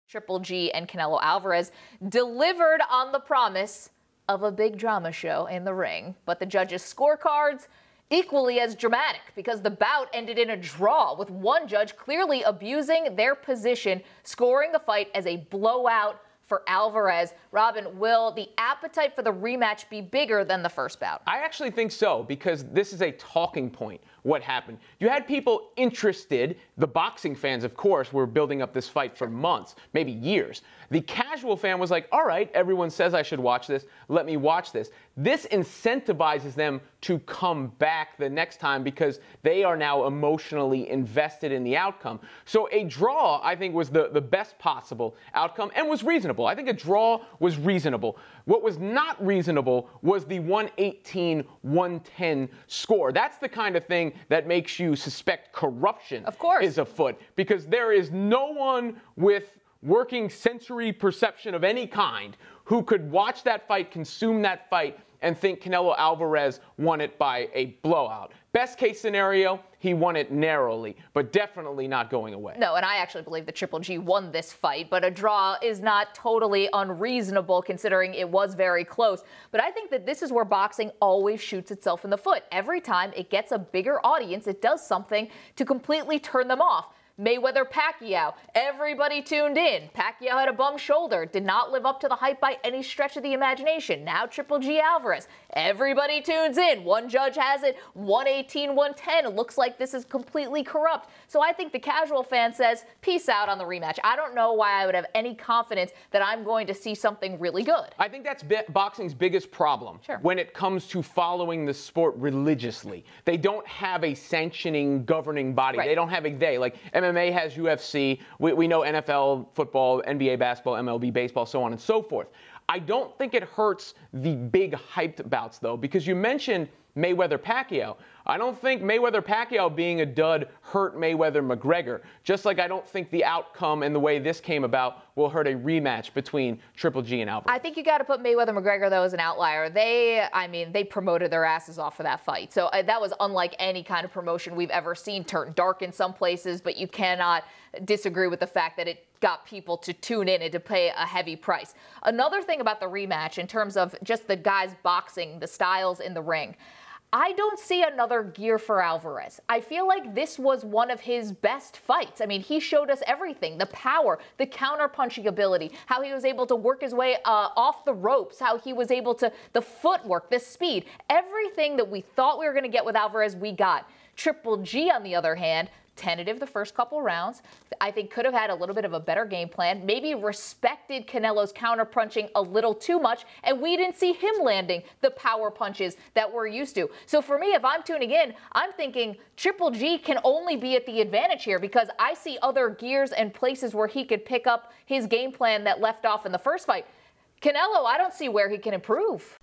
Triple G and Canelo Alvarez delivered on the promise of a big drama show in the ring. But the judges' scorecards equally as dramatic because the bout ended in a draw, with one judge clearly abusing their position, scoring the fight as a blowout for Alvarez. Robin, will the appetite for the rematch be bigger than the first bout? I actually think so, because this is a talking point, what happened. You had people interested. The boxing fans, of course, were building up this fight for months, maybe years. The casual fan was like, all right, everyone says I should watch this. Let me watch this. This incentivizes them to come back the next time because they are now emotionally invested in the outcome. So a draw, I think, was the best possible outcome and was reasonable. I think a draw was reasonable. What was not reasonable was the 118-110 score. That's the kind of thing that makes you suspect corruption is afoot, because there is no one with working sensory perception of any kind who could watch that fight, consume that fight, and think Canelo Alvarez won it by a blowout. Best case scenario, he won it narrowly, but definitely not going away. No, and I actually believe that Triple G won this fight, but a draw is not totally unreasonable considering it was very close. But I think that this is where boxing always shoots itself in the foot. Every time it gets a bigger audience, it does something to completely turn them off. Mayweather-Pacquiao, everybody tuned in. Pacquiao had a bum shoulder, did not live up to the hype by any stretch of the imagination. Now Triple G Alvarez, everybody tunes in. One judge has it, 118-110. It looks like this is completely corrupt. So I think the casual fan says, peace out on the rematch. I don't know why I would have any confidence that I'm going to see something really good. I think that's boxing's biggest problem when it comes to following the sport religiously. They don't have a sanctioning, governing body. They don't have a like MMA has UFC, we know NFL, football, NBA basketball, MLB baseball, so on and so forth. I don't think it hurts the big hyped bouts, though, because you mentioned Mayweather-Pacquiao. I don't think Mayweather-Pacquiao being a dud hurt Mayweather-McGregor, just like I don't think the outcome and the way this came about will hurt a rematch between Triple G and Alvarez. I think you got to put Mayweather-McGregor, though, as an outlier. They promoted their asses off for that fight. So that was unlike any kind of promotion we've ever seen. Turned dark in some places, but you cannot disagree with the fact that it got people to tune in and to pay a heavy price. Another thing about the rematch, in terms of just the guys boxing, the styles in the ring, I don't see another gear for Alvarez. I feel like this was one of his best fights. I mean, he showed us everything, the power, the counter-punching ability, how he was able to work his way off the ropes, how he was able to, the footwork, the speed, everything that we thought we were going to get with Alvarez, we got. Triple G, on the other hand, tentative the first couple rounds. I think could have had a little bit of a better game plan, maybe respected Canelo's counter-punching a little too much, and we didn't see him landing the power punches that we're used to. So for me, if I'm tuning in, I'm thinking Triple G can only be at the advantage here because I see other gears and places where he could pick up his game plan that left off in the first fight. Canelo, I don't see where he can improve.